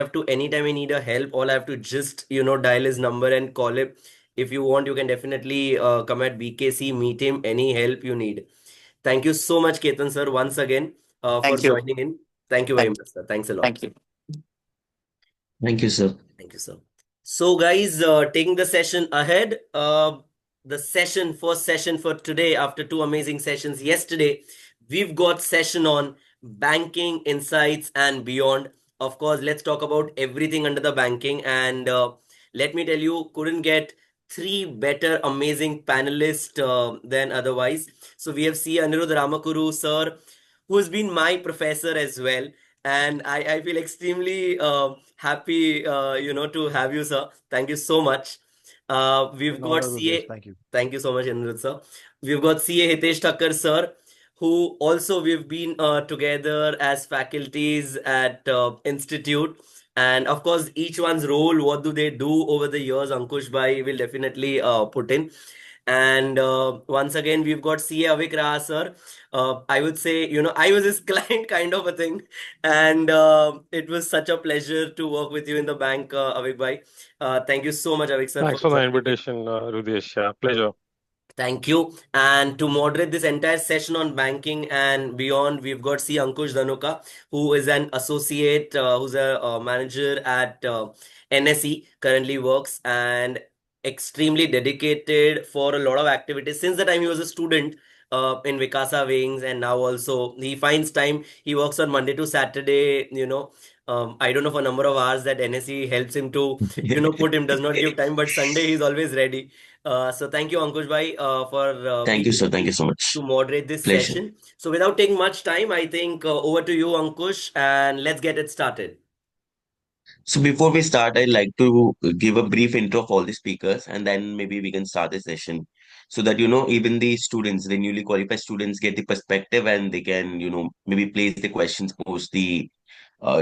have to, anytime you need a help, all I have to just, dial his number and call him. If you want, you can definitely come at BKC, meet him, any help you need. Thank you so much, Ketan sir, once again for Thank you. joining in. Thank you very Thank much, sir. Thanks a lot. thank you. Thank you, sir. Thank you, sir. So, guys, taking the session ahead, the first session for today, after two amazing sessions yesterday, we've got session on banking insights and beyond. Of course, let's talk about everything under the banking. And let me tell you, couldn't get three better, amazing panelists than otherwise. So we have C. Anirudh Ramakuru, sir, who has been my professor as well. And I feel extremely happy, to have you, sir. Thank you so much. We've An got honor, Rudesh. CA. Thank you. Thank you so much, Anirudh, sir. We've got CA Hitesh Thakkar, sir, who also we've been together as faculties at Institute. And of course, each one's role, what do they do over the years, Ankush Bhai will definitely put in. And once again, we've got CA Avik Raha, sir. I would say, I was his client kind of a thing. And it was such a pleasure to work with you in the bank, Avik Bhai. Thank you so much, Avik sir, for Thanks for the joining in. invitation, Rudesh. Pleasure. Thank you. And to moderate this entire session on banking and beyond, we've got C. Ankush Dhanuka, who is an associate, who's a manager at NSE, currently works and extremely dedicated for a lot of activities. Since the time he was a student in Vikasa Wings, and now also he finds time, he works on Monday to Saturday, I don't know for number of hours that NSE helps him to, put him, does not give time, but Sunday he's always ready. So thank you, Ankush Bhai, for Thank you, being sir. Thank you ready so much. to moderate this Pleasure. session. So without taking much time, I think over to you, Ankush, and let's get it started. So before we start, I'd like to give a brief intro of all the speakers, and then maybe we can start the session so that, even the students, the newly qualified students get the perspective and they can, maybe place the questions post the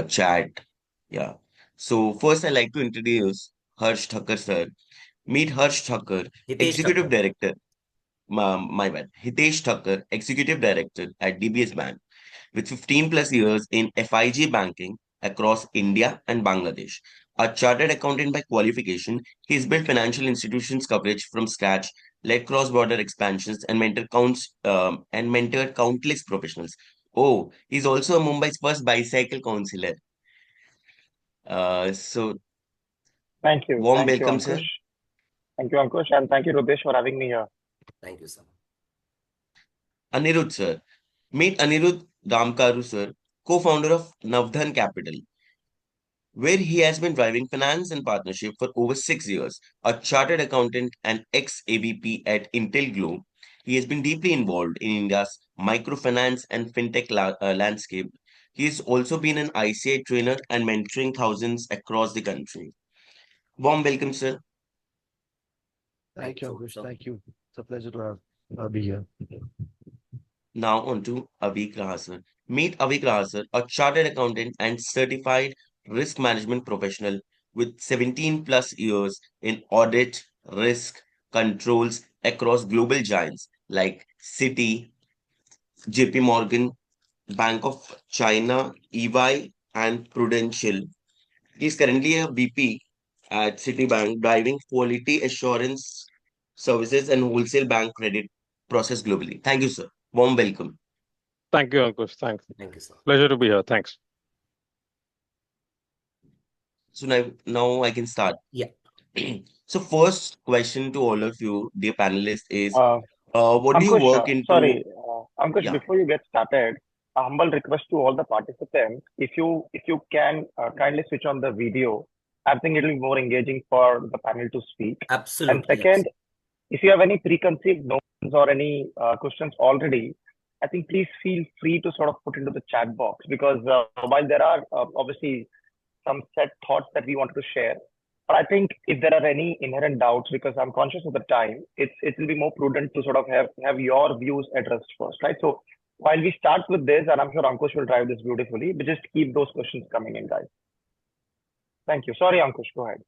chat. Yeah. So first, I'd like to introduce Harsh Thakkar, sir. Meet Harsh Thakkar, Hitesh Executive Thakkar. Director, my bad, Hitesh Thakkar, Executive Director at DBS Bank with 15 plus years in FIG banking across India and Bangladesh. A chartered accountant by qualification, he's built financial institutions coverage from scratch, led cross-border expansions, and mentored countless professionals. Oh, he's also Mumbai's first bicycle counselor. So Thank you. warm Thank you, welcome, sir. Ankush. Thank you, Ankush, and thank you, Rudesh, for having me here. Thank you, sir. Anirudh, sir. Meet Anirudh Ramkaru, sir, co-founder of Navdhan Capital, where he has been driving finance and partnership for over 6 years. A chartered accountant and ex-AVP at Intel Globe, he has been deeply involved in India's microfinance and fintech landscape. He has also been an ICI trainer and mentoring thousands across the country. Warm welcome, sir. Thank Thank you you, so much, Ankush. sir. Thank you. It's a pleasure to be here. Now on to Avik Rahasar. Meet Avik Rahasar, a chartered accountant and certified risk management professional with 17 plus years in audit, risk, controls across global giants like Citi, JP Morgan, Bank of China, EY, and Prudential. He is currently a VP at Citibank, driving quality assurance services and wholesale bank credit process globally. Thank you, sir. Warm welcome. Thank you, Ankush. Thanks. Thank you, sir. Pleasure to be here. Thanks. So now I can start. Yeah. So first question to all of you, dear panelists, is Uh, what do you Ankush, work into? sorry, Ankush, Yeah, before you get started, a humble request to all the participants, if you can kindly switch on the video, I think it will be more engaging for the panel to speak. And Absolutely. second, Absolutely. if you have any preconceived notions or any questions already, I think please feel free to sort of put into the chat box because while there are obviously some set thoughts that we wanted to share, but I think if there are any inherent doubts, because I'm conscious of the time, it will be more prudent to sort of have your views addressed first, right? So while we start with this, and I'm sure Ankush will drive this beautifully, but just keep those questions coming in, guys. Thank you. Sorry, Ankush, go ahead.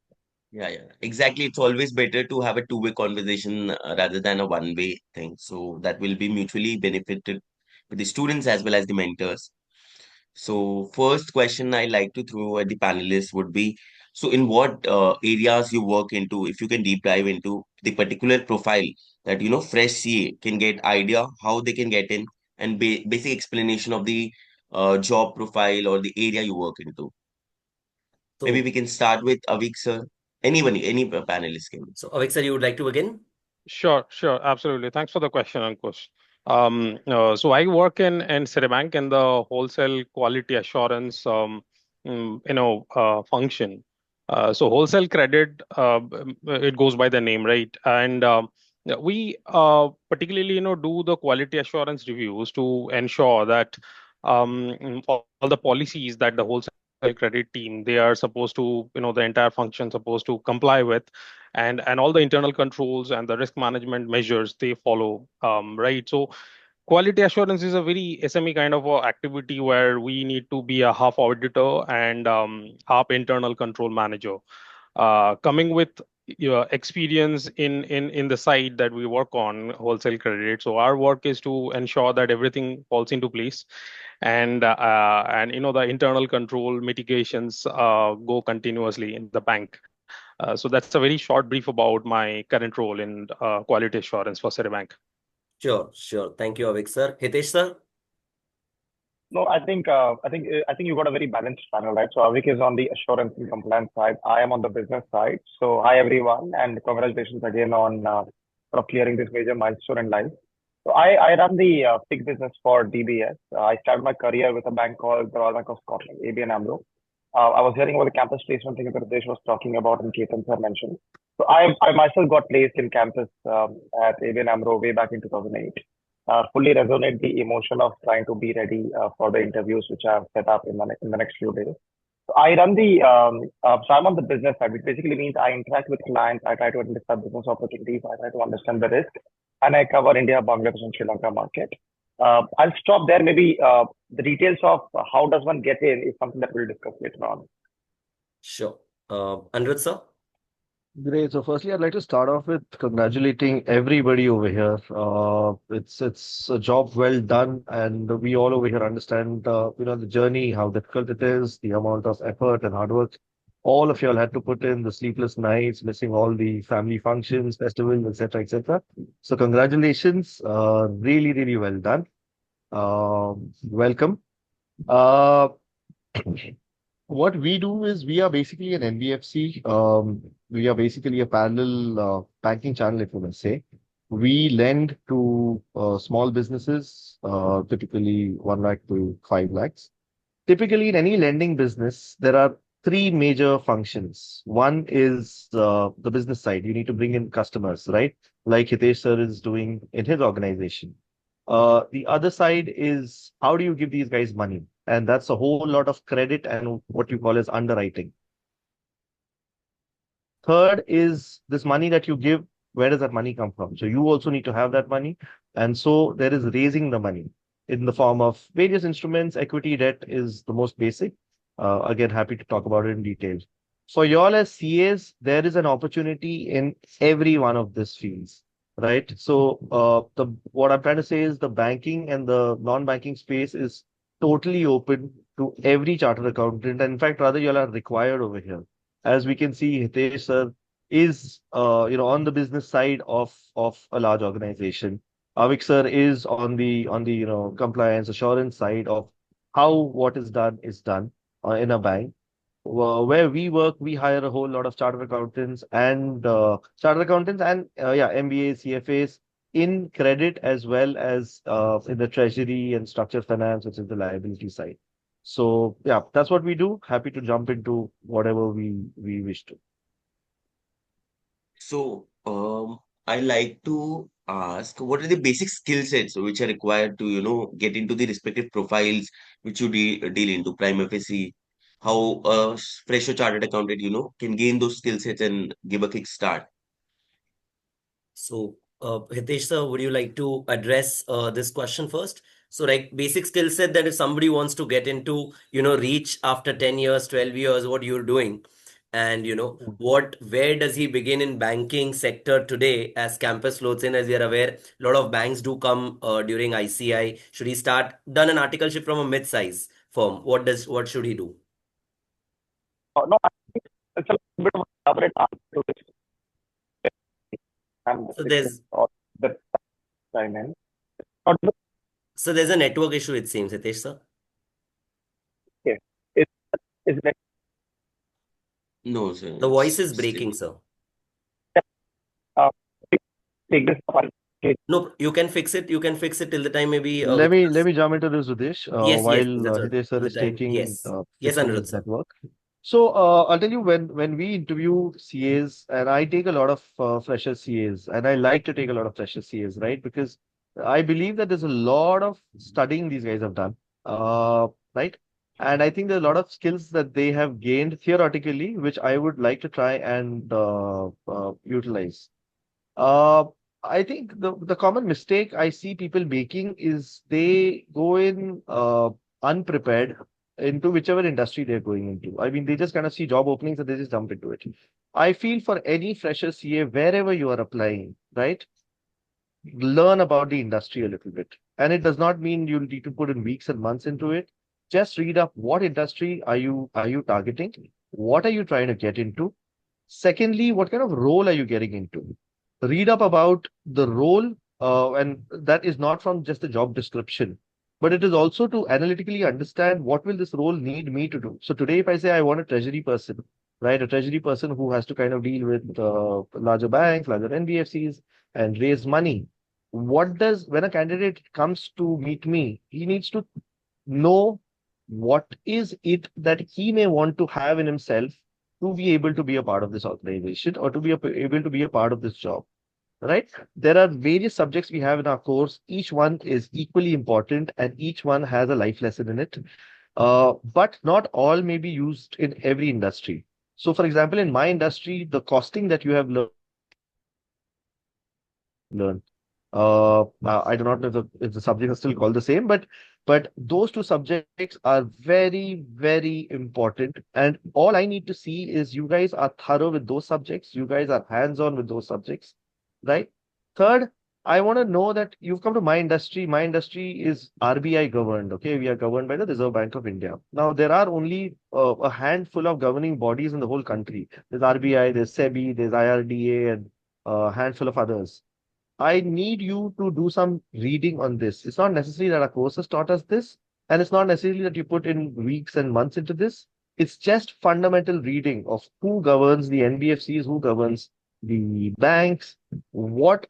yeah. Exactly. It's always better to have a two-way conversation rather than a one-way thing. So that will be mutually benefited with the students as well as the mentors. So first question I like to throw at the panelists would be, so in what areas you work into, if you can deep dive into the particular profile that, fresh CA can get idea how they can get in and basic explanation of the job profile or the area you work into. Maybe So, we can start with Avik sir. Anyone, any panelist can. so Avik sir, you would like to begin? Sure, sure, absolutely. Thanks for the question, Ankush. So I work in Citibank in the wholesale quality assurance, function. So wholesale credit, it goes by the name, right? And we particularly, do the quality assurance reviews to ensure that all the policies that the wholesale credit team they are supposed to, the entire function supposed to comply with and all the internal controls and the risk management measures they follow, right? So quality assurance is a very SME kind of activity where we need to be a half auditor and half internal control manager, coming with your experience in the site that we work on, wholesale credit. So our work is to ensure that everything falls into place, and the internal control mitigations go continuously in the bank. So that's a very short brief about my current role in quality assurance for Citibank. Sure, sure. Thank you, Avik sir. Hitesh sir? No, I think you got a very balanced panel, right? So Avik is on the assurance and compliance side. I am on the business side. So hi everyone, and congratulations again on clearing this major milestone in life. So I run the FIG business for DBS. I started my career with a bank called the Royal Bank of Scotland, ABN AMRO. I was hearing about the campus placement thing that Pradesh was talking about and Ketan sir mentioned. So I myself got placed in campus at ABN AMRO way back in 2008. Fully resonate the emotion of trying to be ready for the interviews which I have set up in the next few days. So I run so I'm on the business side, which basically means I interact with clients, I try to identify business opportunities, I try to understand the risk, and I cover India, Bangladesh, and Sri Lanka market. I'll stop there. Maybe the details of how does one get in is something that we'll discuss later on. Sure. Anirudh sir? Great. So firstly, I'd like to start off with congratulating everybody over here. It's a job well done, and we all over here understand the journey, how difficult it is, the amount of effort and hard work all of y'all had to put in, the sleepless nights, missing all the family functions, festivals, etc., etc. So congratulations, really, really well done. Welcome. Uh, what we do is we are basically an NBFC. We are basically a parallel banking channel, if you may say. We lend to small businesses, typically 1 lakh to 5 lakhs. Typically, in any lending business, there are three major functions. One is the business side. You need to bring in customers, right? Like Hitesh sir is doing in his organization. The other side is how do you give these guys money? And that's a whole lot of credit and what you call as underwriting. Third is this money that you give, where does that money come from? So you also need to have that money. And so there is raising the money in the form of various instruments. Equity debt is the most basic. Again, happy to talk about it in detail. For y'all as CAs, there is an opportunity in every one of these fields, right? So what I'm trying to say is the banking and the non-banking space is totally open to every chartered accountant. And in fact, rather, y'all are required over here. As we can see, Hitesh sir is on the business side of a large organization. Avik sir is on the compliance assurance side of how what is done in a bank. Where we work, we hire a whole lot of chartered accountants and MBAs, CFAs in credit as well as in the treasury and structured finance, which is the liability side. So yeah, that's what we do. Happy to jump into whatever we wish to. So, I like to ask, what are the basic skill sets which are required to, get into the respective profiles which you deal into, prime FSC, how a fresher chartered accountant, can gain those skill sets and give a kick start. So, Hitesh sir, would you like to address this question first? So, like basic skill set that if somebody wants to get into, reach after 10 years, 12 years, what you're doing, and where does he begin in banking sector today as campus floats in? As we are aware, a lot of banks do come during ICI. Should he done an articleship from a mid size firm? What should he do? No, I think it's a bit of an elaborate answer to this. I'm So there's all the time in. Not the so there's a network issue, it seems, Hitesh sir. case. Is that No, sir, The voice is it's breaking, stable. sir. uh, take this up? No, you can fix it. You can fix it till the time maybe Let me jump into this, Udesh, yes, while that's right. Hitesh sir Till the is time, taking yes. Yes, fixing Anirudh his sir. network. So I'll tell you, when we interview CAs, and I take a lot of fresher CAs, and I like to take a lot of fresher CAs, right? Because I believe that there's a lot of studying these guys have done, right? And I think there's a lot of skills that they have gained theoretically, which I would like to try and utilize. Uh, I think the common mistake I see people making is they go in unprepared into whichever industry they're going into. I mean, they just kind of see job openings and they just jump into it. I feel for any fresher CA, wherever you are applying, right, learn about the industry a little bit. And it does not mean you'll need to put in weeks and months into it. Just read up what industry are you targeting? What are you trying to get into? Secondly, what kind of role are you getting into? Read up about the role, and that is not from just the job description, but it is also to analytically understand what will this role need me to do. So today, if I say I want a treasury person, right, a treasury person who has to kind of deal with larger banks, larger NBFCs, and raise money. When a candidate comes to meet me, he needs to know what is it that he may want to have in himself to be able to be a part of this organization or to be able to be a part of this job, right? There are various subjects we have in our course. Each one is equally important and each one has a life lesson in it. But not all may be used in every industry. So, for example, in my industry, the costing that you have learned. I do not know if the subjects are still called the same, but those two subjects are very, very important. And all I need to see is you guys are thorough with those subjects. You guys are hands-on with those subjects, right? Third, I want to know that you've come to my industry. My industry is RBI governed. Okay, we are governed by the Reserve Bank of India. Now there are only a handful of governing bodies in the whole country. There's RBI, there's SEBI, there's IRDA, and a handful of others. I need you to do some reading on this. It's not necessary that our course has taught us this, and it's not necessarily that you put in weeks and months into this. It's just fundamental reading of who governs the NBFCs, who governs the banks,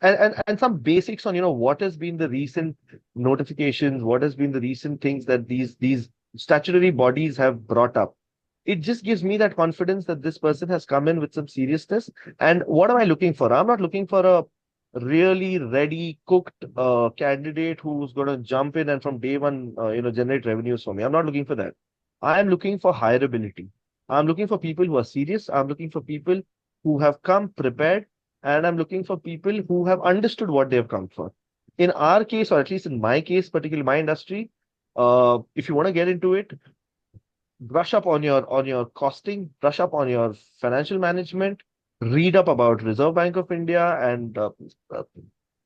and some basics on, what has been the recent notifications, what has been the recent things that these statutory bodies have brought up. It just gives me that confidence that this person has come in with some seriousness. And what am I looking for? I'm not looking for a really ready, cooked candidate who's going to jump in and from day one, generate revenues for me. I'm not looking for that. I am looking for hireability. I'm looking for people who are serious. I'm looking for people who have come prepared, and I'm looking for people who have understood what they have come for. In our case, or at least in my case, particularly my industry, if you want to get into it, brush up on your costing, brush up on your financial management, read up about Reserve Bank of India, and uh,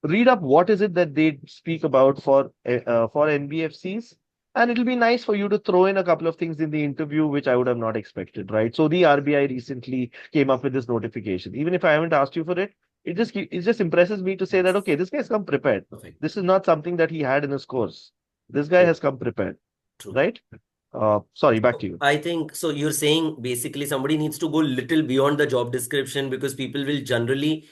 read up what is it that they speak about for NBFCs. And it'll be nice for you to throw in a couple of things in the interview which I would have not expected, right? So the RBI recently came up with this notification. Even if I haven't asked you for it, it just impresses me to say that Yes. okay, this guy's come prepared. Perfect. This is not something that he had in his course. This guy True. has come prepared, True. right? Sorry, back to So you. I think so. You're saying basically somebody needs to go little beyond the job description because people will generally,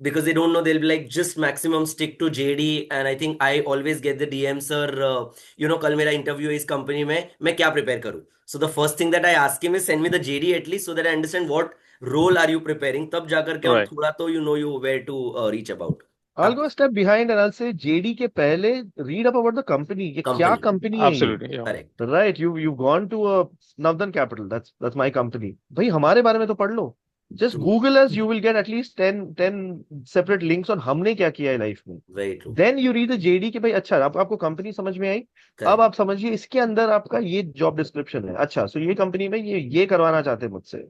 because they don't know, they'll be like just maximum stick to JD. And I think I always get the DM, sir, कल मेरा interview है इस company में मैं क्या prepare करूँ? So the first thing that I ask him is send me the JD at least so that I understand what role are you preparing. तब जाकर के हम Right. थोड़ा तो you where to reach about. I'll go a step behind and I'll say JD के पहले read up about the company. ये क्या Company. company है ये? Absolutely. Yeah. Correct. Right, you've gone to a Navdan Capital. That's my company. भाई हमारे बारे में तो पढ़ लो. Just True. Google us. You will get at least 10 separate links on हमने क्या किया है लाइफ में. Very true. Then you read the JD कि भाई अच्छा अब आपको कंपनी समझ में आई. अब Correct. आप समझिए इसके अंदर आपका ये जॉब डिस्क्रिप्शन है. अच्छा, सो ये कंपनी में ये करवाना चाहते हैं मुझसे.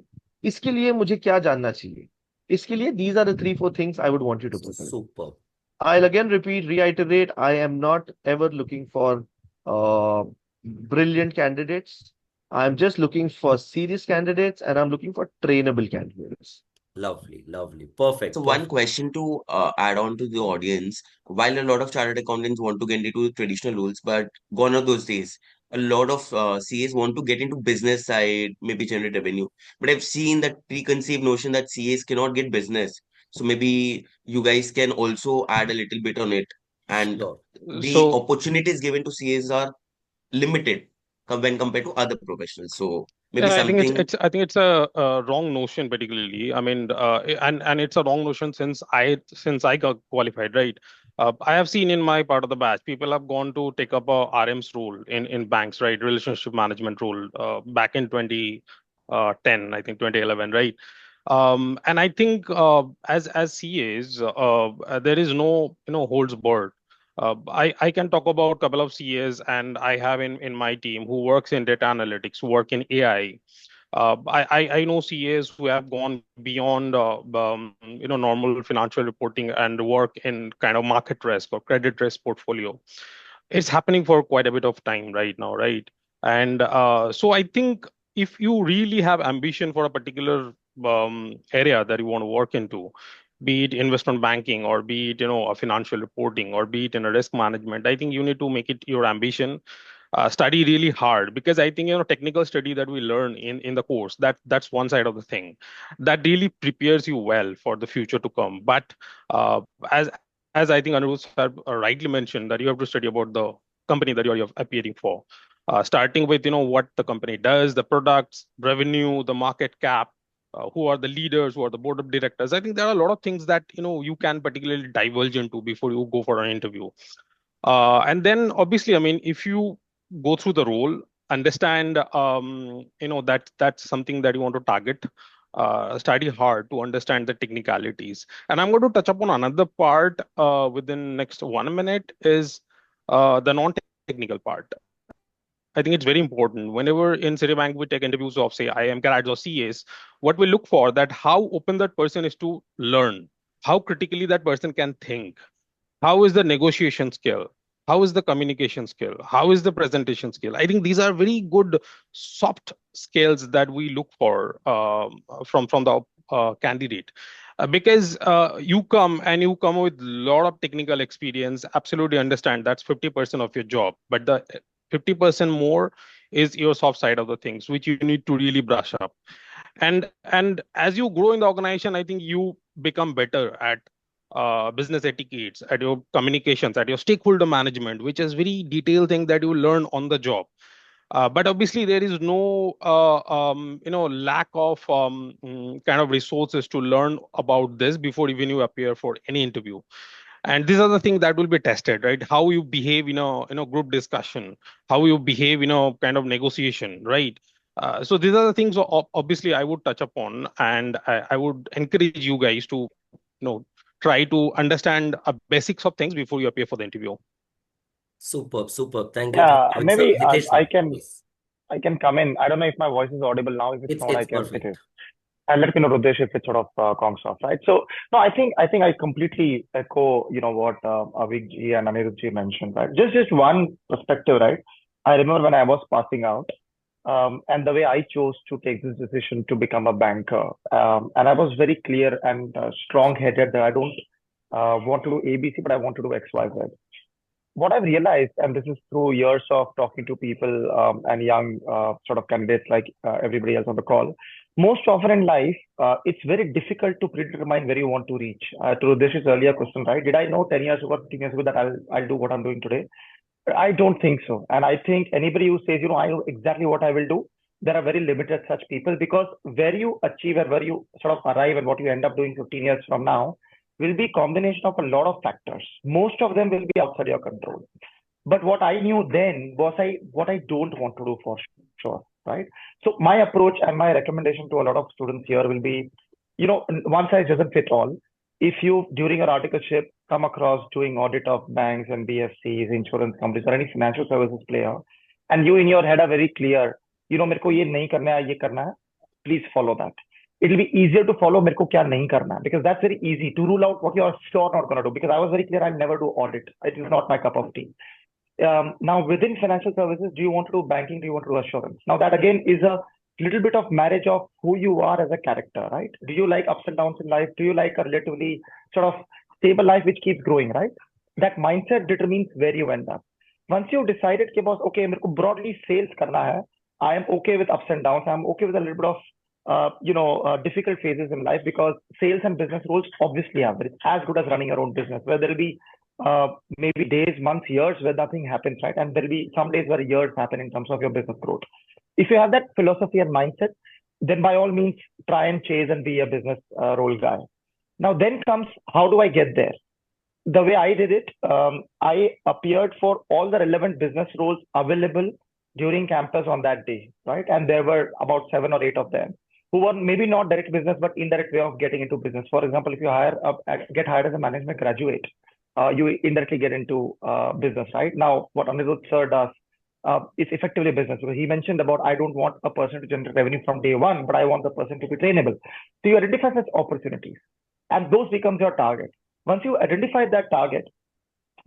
इसके लिए मुझे क्या जानना चाहिए? इसके लिए these are the 3-4 things I would want you to prepare. Super. I'll again reiterate, I am not ever looking for uh, brilliant candidates. I'm just looking for serious candidates and I'm looking for trainable candidates. Lovely, lovely. So Perfect, one perfect. question to add on to the audience, while a lot of chartered accountants want to get into traditional roles, but gone are those days. A lot of CAs want to get into business side, maybe generate revenue. But I've seen that preconceived notion that CAs cannot get business. So maybe you guys can also add a little bit on it. And Sure. the So opportunities given to CAs are limited when compared to other professionals. So maybe yeah, something. I think it's a wrong notion, particularly. I mean, and it's a wrong notion since I got qualified, right? I have seen in my part of the batch, people have gone to take up a RM's role in banks, right? Relationship management role, back in 2010, I think 2011, right? And I think as CAs, there is no holds barred. I can talk about a couple of CAs, and I have in my team who works in data analytics, who work in AI. I know CAs who have gone beyond normal financial reporting and work in kind of market risk or credit risk portfolio. It's happening for quite a bit of time right now, right? And so I think if you really have ambition for a particular area that you want to work into, be it investment banking or be it a financial reporting or be it in a risk management, I think you need to make it your ambition. Study really hard, because I think technical study that we learn in the course, that's one side of the thing that really prepares you well for the future to come. But uh, as as I think Anirudh have rightly mentioned, that you have to study about the company that you're appearing for, starting with what the company does, the products, revenue, the market cap, who are the leaders, who are the board of directors. I think there are a lot of things that you can particularly divulge into before you go for an interview. And then obviously, I mean, if you go through the role, understand, that that's something that you want to target. Study hard to understand the technicalities. And I'm going to touch upon another part within next 1 minute, is the non-technical part. I think it's very important. Whenever in Citibank we take interviews of, say, IM grads or CAs, what we look for, that how open that person is to learn, how critically that person can think, how is the negotiation skill, how is the communication skill, how is the presentation skill. I think these are very good soft skills that we look for from the candidate. Because you come with a lot of technical experience, absolutely understand that's 50% of your job, but the 50% more is your soft side of the things, which you need to really brush up. And as you grow in the organization, I think you become better at business etiquettes, at your communications, at your stakeholder management, which is very detailed thing that you learn on the job. But obviously there is no lack of kind of resources to learn about this before even you appear for any interview. And these are the things that will be tested, right? How you behave group discussion, how you behave kind of negotiation, right? So these are the things obviously I would touch upon, and I would encourage you guys to try to understand basics of things before you appear for the interview. Superb, superb. Thank you. Thank Yeah, you. And sir, maybe Hitesh now, please. I can come in. I don't know if my voice is audible now. If it's not, It's it is. perfect. And let me know, Rudesh, if it sort of conks off, right? So, no, I think I completely echo, what Avik ji and Anirudh ji mentioned, right? Just one perspective, right? I remember when I was passing out, and the way I chose to take this decision to become a banker, and I was very clear and strong-headed that I don't want to do ABC, but I want to do X, Y, Z. What I've realized, and this is through years of talking to people and young sort of candidates like everybody else on the call, most often in life, it's very difficult to predetermine where you want to reach. To this is earlier question, right? Did I know 10 years ago, 15 years ago that I'll do what I'm doing today? I don't think so. And I think anybody who says, I know exactly what I will do, there are very limited such people, because where you achieve and where you sort of arrive and what you end up doing 15 years from now will be combination of a lot of factors. Most of them will be outside your control. But what I knew then was what I don't want to do for sure, right? So my approach and my recommendation to a lot of students here will be, one size doesn't fit all. If you, during your articleship, come across doing audit of banks and NBFCs, insurance companies, or any financial services player, and you in your head are very clear, मेरे को ये नहीं करना है, ये करना है, please follow that. It'll be easier to follow मेरे को क्या नहीं करना है, because that's very easy to rule out what you are sure not going to do. Because I was very clear, I'll never do audit. It is not my cup of tea. Now, within financial services, do you want to do banking? Do you want to do assurance? Now, that again is a little bit of marriage of who you are as a character, right? Do you like ups and downs in life? Do you like a relatively sort of stable life which keeps growing, right? That mindset determines where you end up. Once you've decided कि boss, okay, मेरे को broadly sales करना है, I am okay with ups and downs. I'm okay with a little bit of difficult phases in life, because sales and business roles obviously are as good as running your own business, where there will be maybe days, months, years where nothing happens, right? And there will be some days where years happen in terms of your business growth. If you have that philosophy and mindset, then by all means try and chase and be a business role guy. Now then comes, how do I get there? The way I did it, I appeared for all the relevant business roles available during campus on that day, right? And there were about 7 or 8 of them who were maybe not direct business, but indirect way of getting into business. For example, if you get hired as a management graduate, you indirectly get into business, right? Now, what Anirudh sir does is effectively business. So he mentioned about, I don't want a person to generate revenue from day one, but I want the person to be trainable. So you identify such opportunities, and those becomes your target. Once you identify that target,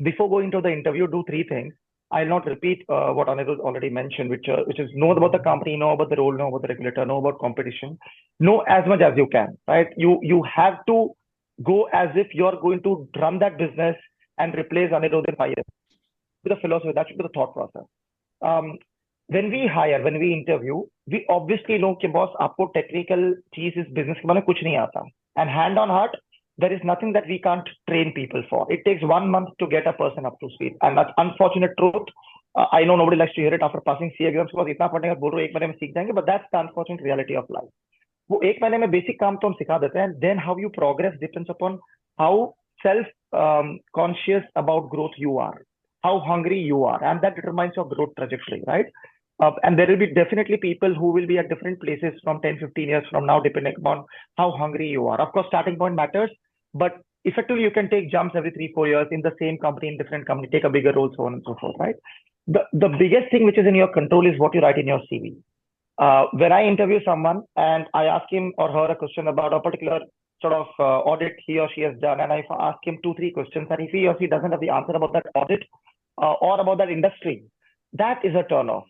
before going to the interview, do 3 things. I'll not repeat what Anirudh already mentioned, which is know about the company, know about the role, know about the regulator, know about competition, know as much as you can, right? You have to go as if you're going to run that business and replace Anirudh in 5 years. With the philosophy, that should be the thought process. When we hire, when we interview, we obviously know कि boss आपको technical चीज इस business के बारे में कुछ नहीं आता, and hand on heart, there is nothing that we can't train people for. It takes 1 month to get a person up to speed, and that's unfortunate truth. I know nobody likes to hear it after passing CA exams, because इतना पढ़ने का बोल रहे हो 1 महीने में सीख जाएंगे, but that's the unfortunate reality of life. वो 1 महीने में बेसिक काम तो हम सिखा देते हैं, then how you progress depends upon how self conscious about growth you are, how hungry you are, and that determines your growth trajectory, right? And there will be definitely people who will be at different places from 10-15 years from now, depending upon how hungry you are. Of course, starting point matters, but effectively you can take jumps every 3-4 years in the same company, in different company, take a bigger role, so on and so forth, right? The biggest thing which is in your control is what you write in your CV. When I interview someone and I ask him or her a question about a particular sort of audit he or she has done, and I ask him 2-3 questions, and if he or she doesn't have the answer about that audit or about that industry, that is a turn off.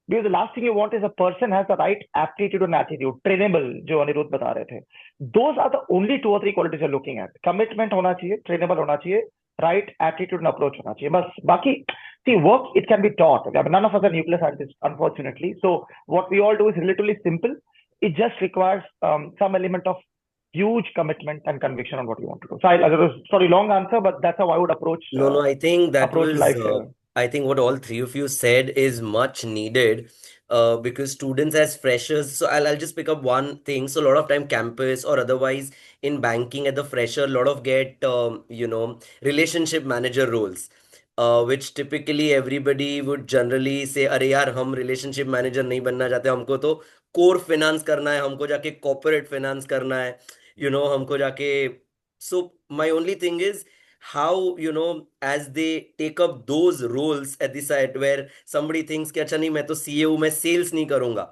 Because the last thing you want is a person has the right aptitude and attitude, trainable, जो अनिरुद्ध बता रहे थे. Those are the only 2 or 3 qualities you're looking at. Commitment होना चाहिए, trainable होना चाहिए, right attitude and approach होना चाहिए. बस बाकी, see, work, it can be taught. None of us are nuclear scientists, unfortunately. So what we all do is relatively simple. It just requires some element of huge commitment and conviction on what you want to do. So sorry, long answer, but that's how I would approach. No, I think that approach was, life here. I think what all 3 of you said is much needed, because students as freshers, so I'll just pick up one thing. So a lot of time campus or otherwise in banking at the fresher, a lot of get, relationship manager roles, which typically everybody would generally say, अरे यार हम relationship manager नहीं बनना चाहते, हमको तो core finance करना है, हमको जाके corporate finance करना है, हमको जाके. So my only thing is how, as they take up those roles at the site where somebody thinks कि अच्छा नहीं मैं तो CA हूँ, मैं sales नहीं करूँगा.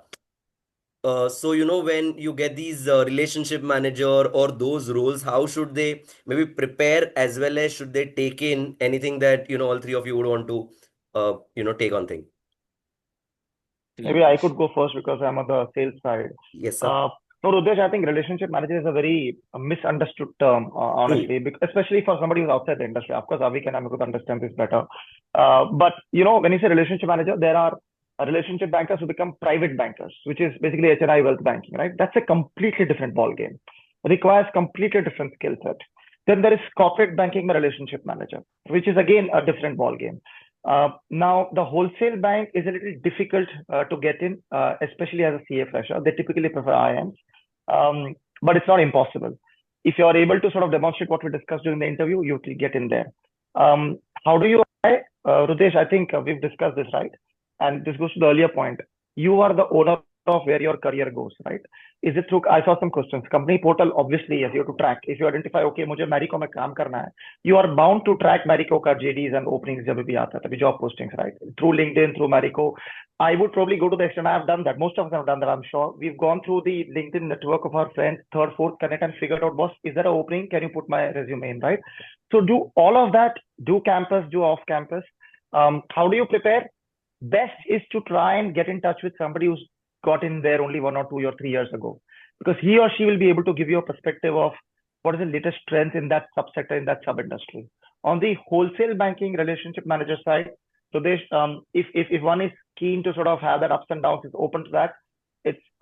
So when you get these relationship manager or those roles, how should they maybe prepare, as well as should they take in anything that all 3 of you would want to take on thing? Maybe I could go first because I'm on the sales side. Yes, sir. No, Rudesh, I think relationship manager is a very misunderstood term, honestly, especially for somebody who's outside the industry. Of course, Avik and I could understand this better. But when you say relationship manager, there are relationship bankers who become private bankers, which is basically HNI wealth banking, right? That's a completely different ball game. Requires completely different skill set. Then there is corporate banking relationship manager, which is again a different ball game. Now, the wholesale bank is a little difficult to get in, especially as a CA fresher. They typically prefer IMs, but it's not impossible. If you're able to sort of demonstrate what we discussed during the interview, you will get in there. How do you apply? Rudesh, I think we've discussed this, right? And this goes to the earlier point. You are the owner of where your career goes, right? Is it through, I saw some questions. Company portal, obviously, yes, you have to track. If you identify, okay, मुझे Marico में काम करना है, you are bound to track Marico का JDs and openings जब भी आता है, तभी job postings, right? Through LinkedIn, through Marico. I would probably go to the extent I have done that. Most of us have done that, I'm sure. We've gone through the LinkedIn network of our friends, third, fourth connect, and figured out, boss, is there an opening? Can you put my resume in, right? So do all of that, do campus, do off campus. How do you prepare? Best is to try and get in touch with somebody who's got in there only 1 or 2 or 3 years ago, because he or she will be able to give you a perspective of what is the latest trends in that subsector, in that sub industry. On the wholesale banking relationship manager side, so if one is keen to sort of have that ups and downs, is open to that.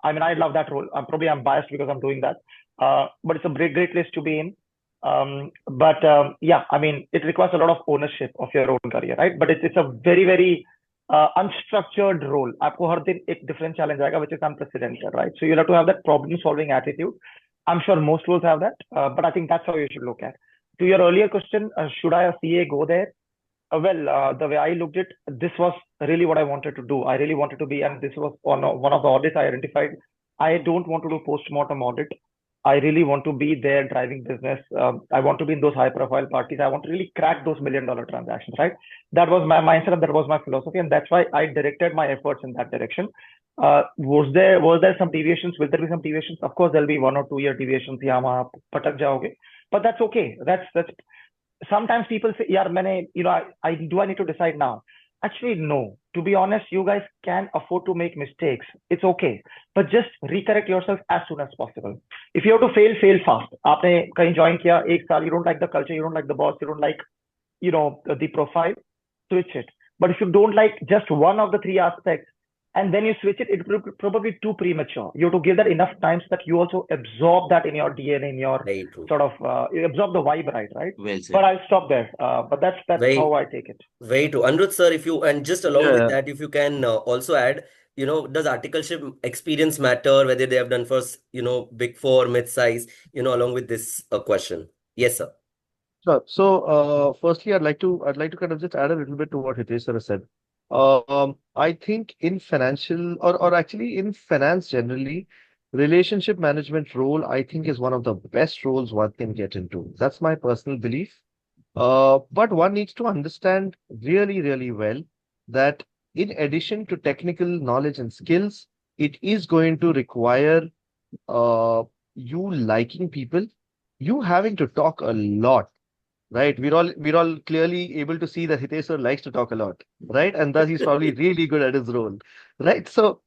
I mean, I love that role. I'm biased because I'm doing that, but it's a great place to be in. But yeah, I mean, it requires a lot of ownership of your own career, right? But it's a very unstructured role. आपको हर दिन एक different challenge आएगा, which is unprecedented, right? So you'll have to have that problem-solving attitude. I'm sure most roles have that, but I think that's how you should look at. To your earlier question, should I a CA go there? The way I looked at it, this was really what I wanted to do. I really wanted to be, and this was one of the audits I identified. I don't want to do post-mortem audit. I really want to be there driving business. I want to be in those high-profile parties. I want to really crack those million-dollar transactions, right? That was my mindset and that was my philosophy, and that's why I directed my efforts in that direction. Was there some deviations? Will there be some deviations? Of course, there'll be 1 or 2 year deviations. यहाँ वहाँ पटक जाओगे, but that's okay. That's sometimes people say, "Yeah, I do I need to decide now?" Actually, no. To be honest, you guys can afford to make mistakes. It's okay, but just recorrect yourself as soon as possible. If you have to fail, fail fast. आपने कहीं join किया 1 साल, you don't like the culture, you don't like the boss, you don't like the profile, switch it. But if you don't like just one of the three aspects and then you switch it, it will be probably too premature. You have to give that enough time so that you also absorb that in your DNA, in your Very true. sort of you absorb the vibe, right? Well said. But I'll stop there. But that's Very, how I take it. very true. Anirudh sir, if you, and just along with Yeah. that, if you can also add, does articleship experience matter, whether they have done for, big four, mid-size, along with this question? Yes, sir. Sure. So, firstly, I'd like to kind of just add a little bit to what Hitesh sir has said. I think in financial or actually in finance generally, relationship management role, I think is one of the best roles one can get into. That's my personal belief. But one needs to understand really, really well that in addition to technical knowledge and skills, it is going to require you liking people, you having to talk a lot. Right, we're all clearly able to see that Hitesh sir likes to talk a lot, right? And thus he's probably really good at his role, right? So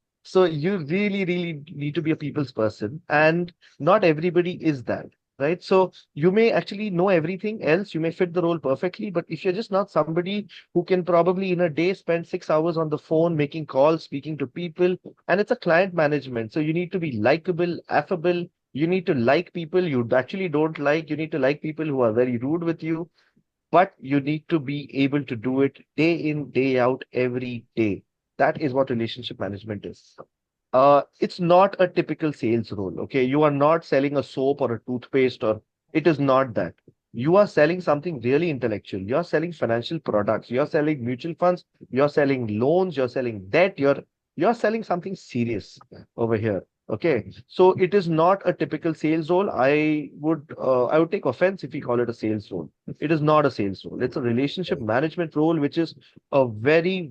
you really need to be a people's person, and not everybody is that, right? So you may actually know everything else, you may fit the role perfectly, but if you're just not somebody who can probably in a day spend 6 hours on the phone making calls, speaking to people, and it's a client management, so you need to be likable, affable. You need to like people you actually don't like. You need to like people who are very rude with you, but you need to be able to do it day in, day out, every day. That is what relationship management is. It's not a typical sales role. Okay. You are not selling a soap or a toothpaste, or it is not that. You are selling something really intellectual. You're selling financial products. You're selling mutual funds. You're selling loans. You're selling debt. You're selling something serious over here. Okay, so it is not a typical sales role. I would take offense if we call it a sales role. It is not a sales role. It's a relationship management role, which is a very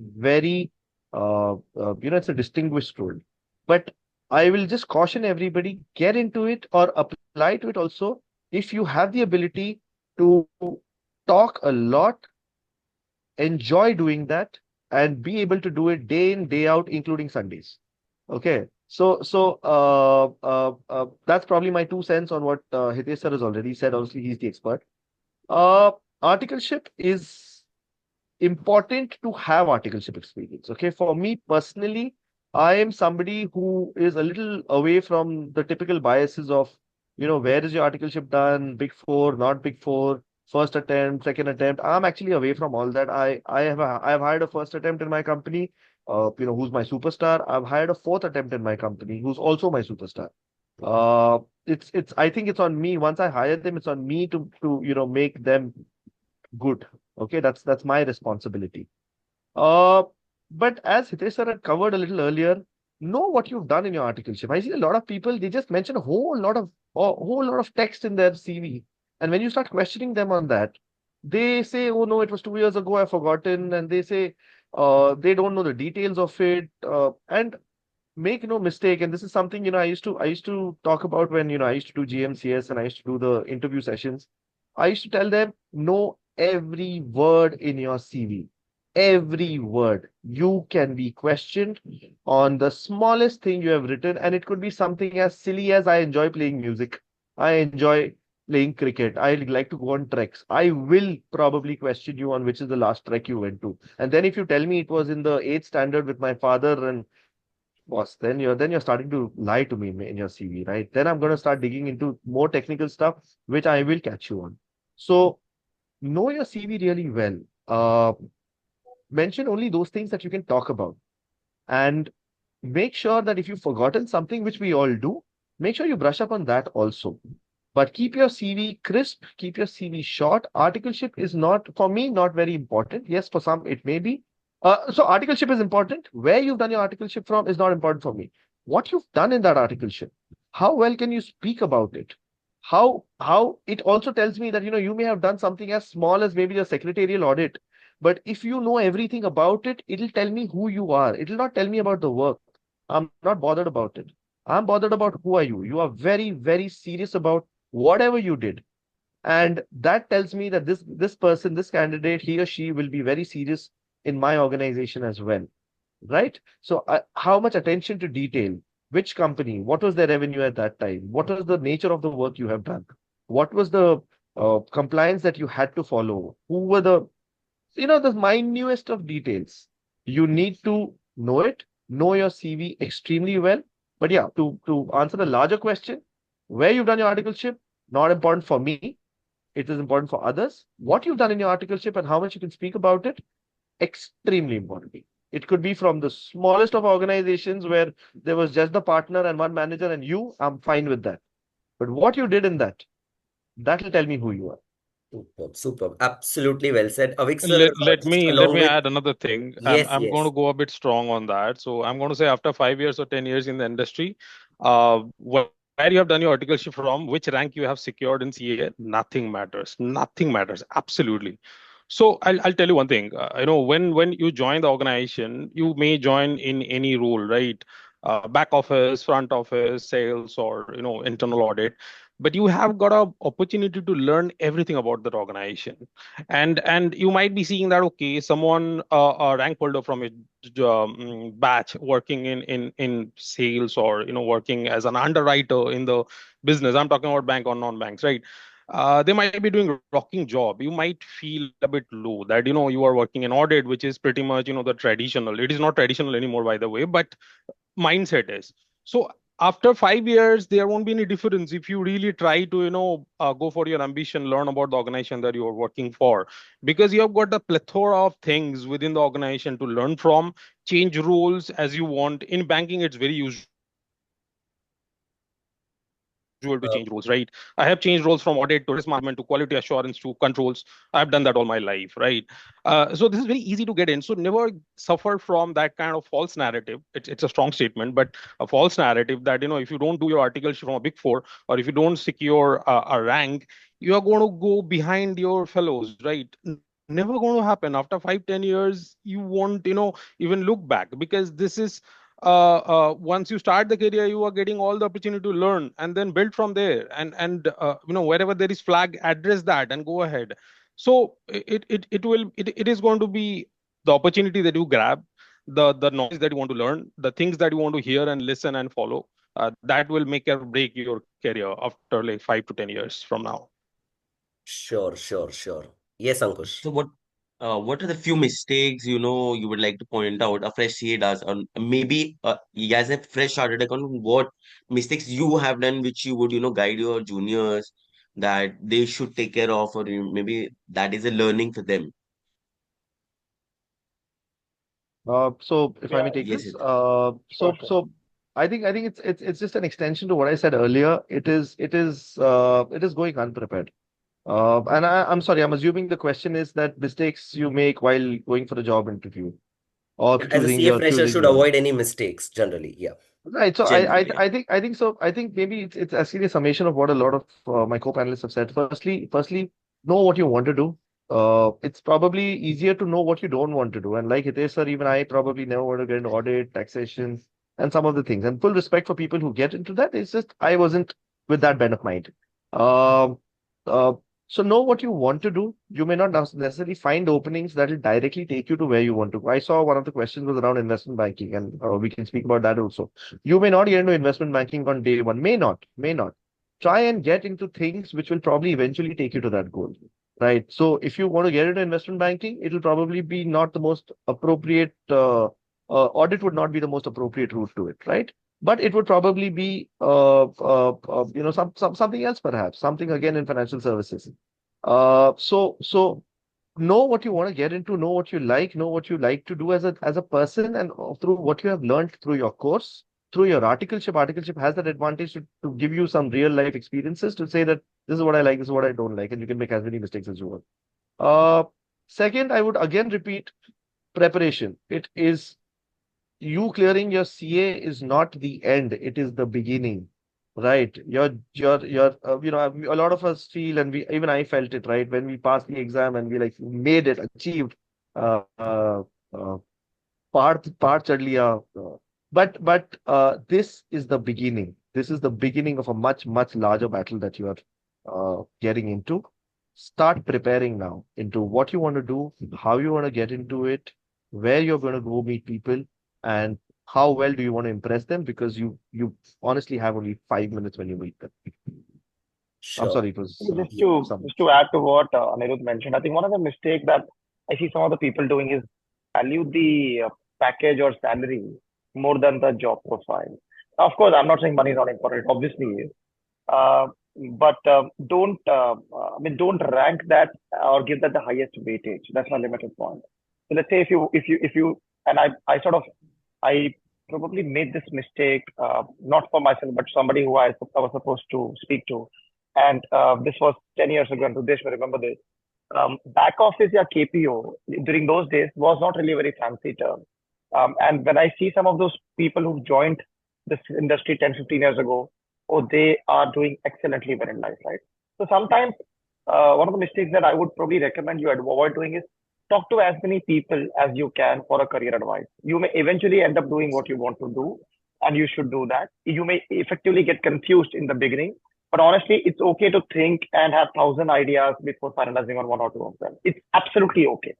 it's a distinguished role. But I will just caution everybody, get into it or apply to it also if you have the ability to talk a lot, enjoy doing that, and be able to do it day in, day out, including Sundays. Okay. So that's probably my 2 cents on what Hitesh sir has already said. Obviously, he's the expert. Uh, Articleship is important to have articleship experience. Okay. For me personally, I am somebody who is a little away from the typical biases of, where is your articleship done? Big four, not big four, first attempt, second attempt. I'm actually away from all that. I have hired a first attempt in my company, who's my superstar. I've hired a fourth attempt in my company, who's also my superstar. I think it's on me. Once I hire them, it's on me to make them good. Okay, that's my responsibility. Uh, but as Hitesh sir had covered a little earlier, know what you've done in your articleship. I see a lot of people, they just mention a whole lot of text in their CV. And when you start questioning them on that, they say, oh no, it was 2 years ago, I've forgotten. And they say they don't know the details of it. And make no mistake, and this is something, I used to talk about when, I used to do GMCS and I used to do the interview sessions. I used to tell them, know every word in your CV. every word. You can be questioned on the smallest thing you have written, and it could be something as silly as I enjoy playing music. I enjoy playing cricket. I like to go on treks. I will probably question you on which is the last trek you went to. And then if you tell me it was in the eighth standard with my father and boss, then you're starting to lie to me in your CV, right? Then I'm going to start digging into more technical stuff, which I will catch you on. So know your CV really well. Mention only those things that you can talk about, and make sure that if you've forgotten something, which we all do, make sure you brush up on that also. But keep your CV crisp, keep your CV short. Articleship is not, for me, not very important. Yes, for some it may be. So articleship is important. Where you've done your articleship from is not important for me. What you've done in that articleship, how well can you speak about it? How it also tells me that you may have done something as small as maybe a secretarial audit, but if you know everything about it, it'll tell me who you are. It'll not tell me about the work. I'm not bothered about it. I'm bothered about who are you. You are very, very serious about whatever you did. And that tells me that this person, this candidate, he or she will be very serious in my organization as well. Right? So how much attention to detail? Which company? What was their revenue at that time? What was the nature of the work you have done? What was the compliance that you had to follow? Who were the minutest of details. You need to know it, know your CV extremely well. But yeah, to answer the larger question, where you've done your articleship, not important for me. It is important for others. What you've done in your articleship and how much you can speak about it, extremely important. It could be from the smallest of organizations where there was just the partner and one manager and you, I'm fine with that. But what you did in that'll tell me who you are. Superb, superb. Absolutely well said. Avik sir, Let just me let along me with, add another thing. yes, I'm going yes. to go a bit strong on that. So I'm going to say after 5 years or 10 years in the industry, where you have done your articleship from, which rank you have secured in CA, nothing matters. Nothing matters. Absolutely. So I'll tell you one thing. When you join the organization, you may join in any role, right? Back office, front office, sales, or internal audit. But you have got a opportunity to learn everything about that organization, and you might be seeing that okay, someone a rank holder from a batch working in sales, or working as an underwriter in the business. I'm talking about bank or non-banks, right? They might be doing rocking job. You might feel a bit low that you are working in audit, which is pretty much the traditional. It is not traditional anymore, by the way, but mindset is. So after 5 years, there won't be any difference if you really try to, go for your ambition, learn about the organization that you are working for, because you have got a plethora of things within the organization to learn from, change roles as you want. In banking, it's very usual to change roles, right? I have changed roles from audit to risk management to quality assurance to controls. I've done that all my life, right? So this is very easy to get in. So never suffer from that kind of false narrative. It's a strong statement, but a false narrative that if you don't do your articles from a big four, or if you don't secure a rank, you are going to go behind your fellows, right? Never going to happen. After 5-10 years, you won't even look back, because this is once you start the career, you are getting all the opportunity to learn and then build from there. And wherever there is flag, address that and go ahead. So it is going to be the opportunity that you grab, the knowledge that you want to learn, the things that you want to hear and listen and follow. That will make or break your career after like 5 to 10 years from now. Sure, sure, sure. Yes, Ankush. So what are the few mistakes you would like to point out a fresh CA does, or maybe as a fresh chartered accountant, what mistakes you have done which you would guide your juniors that they should take care of, or maybe that is a learning for them. So if I may Yeah, take Yes, this, it. sure, sure. I think it's just an extension to what I said earlier. It is going unprepared. And I'm sorry, I'm assuming the question is that mistakes you make while going for a job interview or Yeah, as a choosing CA your fresher choosing should your avoid any mistakes generally. Yeah. right. So Generally. I think maybe it's actually a summation of what a lot of my co-panelists have said. Firstly, know what you want to do. It's probably easier to know what you don't want to do. And like Hitesh sir, even I probably never want to get into audit, taxation, and some of the things. And full respect for people who get into that. It's just I wasn't with that bent of mind. Um, uh, So know what you want to do. You may not necessarily find openings that will directly take you to where you want to go. I saw one of the questions was around investment banking, and we can speak about that also. You may not get into investment banking on day one. May not. Try and get into things which will probably eventually take you to that goal. Right. So if you want to get into investment banking, it'll probably be not the most appropriate audit would not be the most appropriate route to it, right? But it would probably be something else, perhaps something again in financial services. So know what you want to get into, know what you like to do as a person, and through what you have learned through your course, through your articleship. Articleship has that advantage to give you some real life experiences to say that this is what I like, this is what I don't like, and you can make as many mistakes as you want. Uh, Second, I would again repeat preparation. It is you clearing your CA is not the end, it is the beginning, right? A lot of us feel, and even I felt it, right? When we passed the exam and we like made it, achieved, uh, uh, uh, part chad liya, but this is the beginning. This is the beginning of a much, much larger battle that you are getting into. Start preparing now into what you want to do, how you want to get into it, where you're going to go meet people, and how well do you want to impress them, because you honestly have only 5 minutes when you meet them. I'm Sure. sorry, it was Just Yeah. to some. just to add to what Anirudh mentioned, I think one of the mistakes that I see some of the people doing is value the package or salary more than the job profile. Of course, I'm not saying money is not important. It obviously is. Uh, but don't rank that or give that the highest weightage. That's my limited point. So let's say if you and I sort of I probably made this mistake, not for myself, but somebody who I was supposed to speak to. And this was 10 years ago, and Rudesh will remember this. Back office or KPO during those days was not really a very fancy term. And when I see some of those people who joined this industry 10, 15 years ago, oh, they are doing excellently well in life, right? So sometimes one of the mistakes that I would probably recommend you avoid doing is talk to as many people as you can for a career advice. You may eventually end up doing what you want to do, and you should do that. You may effectively get confused in the beginning, but honestly, it's okay to think and have 1,000 ideas before finalizing on one or two of them. It's absolutely okay.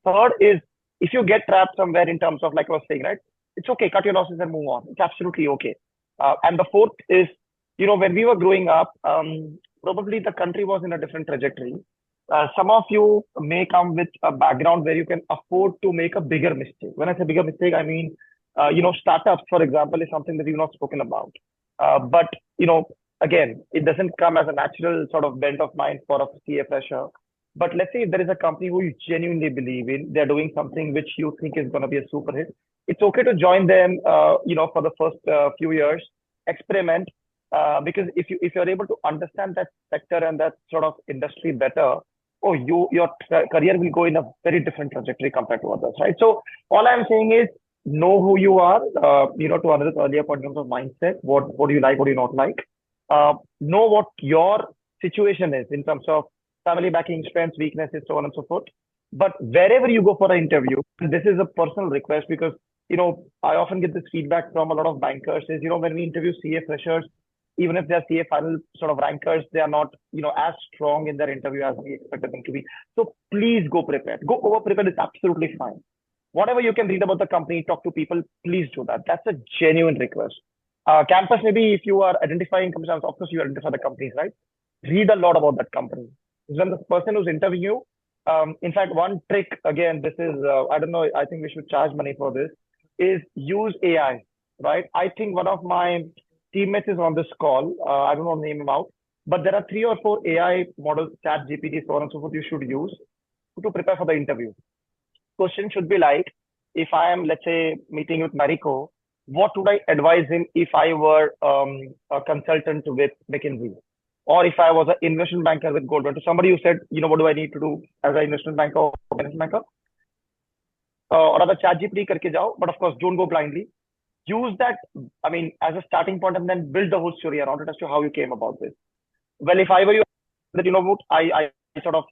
Third is if you get trapped somewhere in terms of like I was saying, right? It's okay, cut your losses and move on. It's absolutely okay. And the fourth is, when we were growing up, probably the country was in a different trajectory. Some of you may come with a background where you can afford to make a bigger mistake. When I say bigger mistake, I mean, startups, for example, is something that you've not spoken about. But, again, it doesn't come as a natural sort of bent of mind for a CA fresher. But let's say if there is a company who you genuinely believe in, they're doing something which you think is going to be a super hit. It's okay to join them, for the first few years, experiment, because if you're able to understand that sector and that sort of industry better, your career will go in a very different trajectory compared to others, right? So all I'm saying is know who you are. To another earlier point in terms of mindset, what do you like, what do you not like? Know what your situation is in terms of family backing, strengths, weaknesses, so on and so forth. But wherever you go for an interview, and this is a personal request because I often get this feedback from a lot of bankers is when we interview CA freshers, even if they're CA final sort of rankers, they are not as strong in their interview as we expected them to be. So please go prepared. Go over prepared is absolutely fine. Whatever you can read about the company, talk to people, please do that. That's a genuine request. Campus, maybe if you are identifying companies, of course you identify the companies, right? Read a lot about that company. When the person who's interviewing you, in fact, one trick, again, this is, I don't know, I think we should charge money for this, is use AI, right? I think one of my teammates is on this call. I don't know name him out, but there are 3 or 4 AI models, chat GPT, so on and so forth, you should use to prepare for the interview. Question should be like, if I am, let's say, meeting with Mariko, what would I advise him if I were a consultant with McKinsey? Or if I was an investment banker with Goldman? To somebody who said, what do I need to do as an investment banker or investment banker? Or other chat GPT karke jao, but of course, don't go blindly. Use that, as a starting point and then build the whole story around it as to how you came about this. Well, if I were you, that what I sort of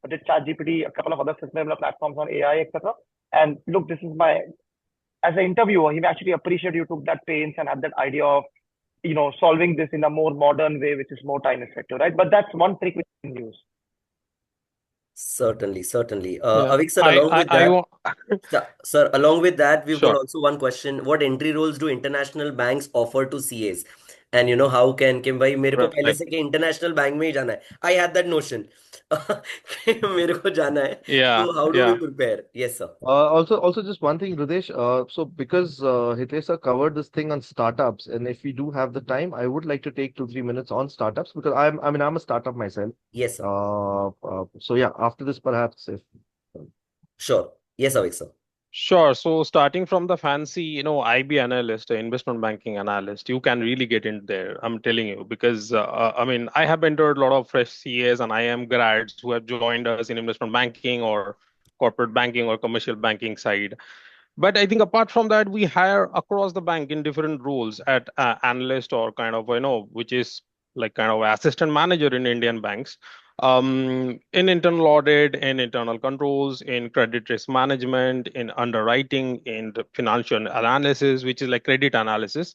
did chat GPT, a couple of other similar platforms on AI, etc. And look, this is as an interviewer, he may actually appreciate you took that pains and had that idea of, solving this in a more modern way, which is more time effective, right? But that's one trick we can use. Certainly, certainly. Yeah. Avik sir, along with that, want. sir, along with that, we've got Sure. also one question. What entry roles do international banks offer to CAs? And how can कि भाई मेरे को पहले Right. से कि international bank में ही जाना है. I had that notion कि मेरे को जाना है. Yeah. So how do we Yeah. prepare? Yes, sir. Also, just one thing, Hridesh. So because Hitesh sir covered this thing on startups, and if we do have the time, I would like to take 2-3 minutes on startups because I'm a startup myself. Yes, sir. So yeah, after this, perhaps if Sure. Yes, Avik sir. Sure. So starting from the fancy, IB analyst, investment banking analyst, you can really get in there. I'm telling you, because I mean, I have mentored a lot of fresh CAs and IM grads who have joined us in investment banking or corporate banking or commercial banking side. But I think apart from that, we hire across the bank in different roles at analyst or kind of, which is like kind of assistant manager in Indian banks, in internal audit, in internal controls, in credit risk management, in underwriting, in the financial analysis, which is like credit analysis.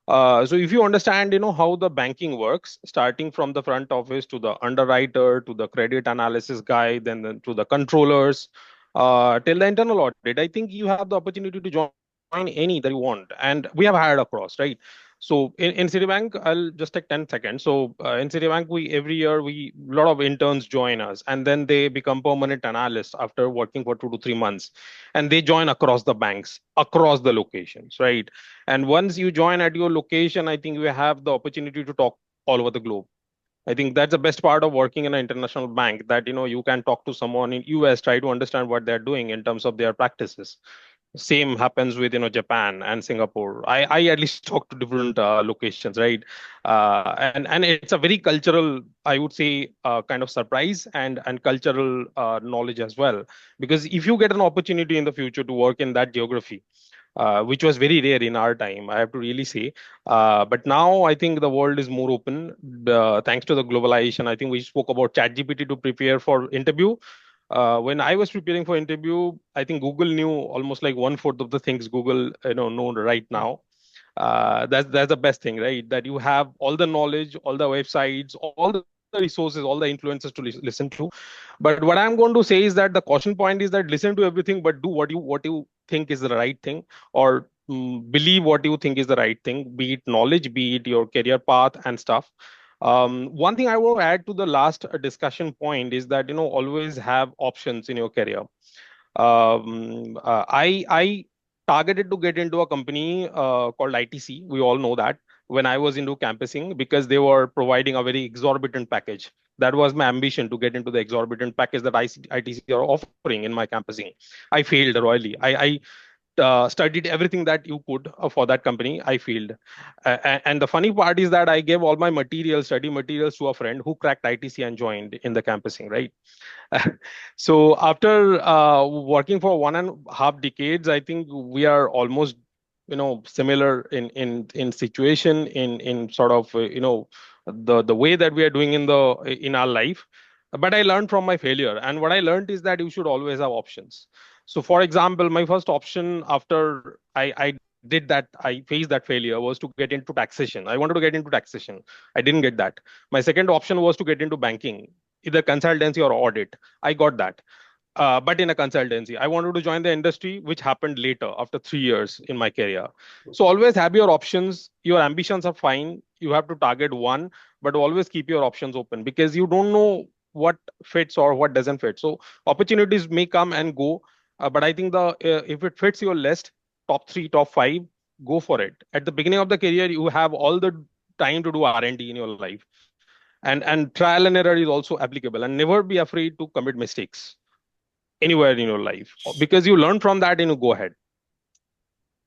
So if you understand, how the banking works, starting from the front office to the underwriter, to the credit analysis guy, then to the controllers, till the internal audit, I think you have the opportunity to join any that you want. And we have hired across, right? So in Citibank, I'll just take 10 seconds. So in Citibank, we every year we a lot of interns join us, and then they become permanent analysts after working for 2 to 3 months, and they join across the banks, across the locations, right? And once you join at your location, I think you have the opportunity to talk all over the globe. I think that's the best part of working in an international bank, that you can talk to someone in US, try to understand what they're doing in terms of their practices. Same happens with Japan and Singapore. I at least talk to different locations, right? And it's a very cultural, I would say, kind of surprise and cultural knowledge as well. Because if you get an opportunity in the future to work in that geography, which was very rare in our time, I have to really say. But now I think the world is more open, thanks to the globalization. I think we spoke about ChatGPT to prepare for interview. When I was preparing for interview, I think Google knew almost like 1/4 of the things Google know right now. That's the best thing, right? That you have all the knowledge, all the websites, all the resources, all the influences to listen to. But what I'm going to say is that the caution point is that listen to everything, but do what you think is the right thing, or believe what you think is the right thing, be it knowledge, be it your career path and stuff. One thing I want to add to the last discussion point is that always have options in your career. I targeted to get into a company called ITC. We all know that when I was into campusing, because they were providing a very exorbitant package. That was my ambition, to get into the exorbitant package that ITC are offering in my campusing. I failed royally. I studied everything that you could for that company. I failed. And the funny part is that I gave all my materials, study materials, to a friend who cracked ITC and joined in the campusing, right? So after working for 1.5 decades, I think we are almost, similar in situation, in sort of, the way that we are doing in our life. But I learned from my failure, and what I learned is that you should always have options. So, for example, my first option after I did that, I faced that failure, was to get into taxation. I wanted to get into taxation. I didn't get that. My second option was to get into banking, either consultancy or audit. I got that. But in a consultancy, I wanted to join the industry, which happened later after 3 years in my career. So always have your options. Your ambitions are fine. You have to target one, but always keep your options open, because you don't know what fits or what doesn't fit. So opportunities may come and go, but I think if it fits your list, top three, top five, go for it. At the beginning of the career, you have all the time to do R&D in your life, and trial and error is also applicable, and never be afraid to commit mistakes anywhere in your life, because you learn from that and you go ahead.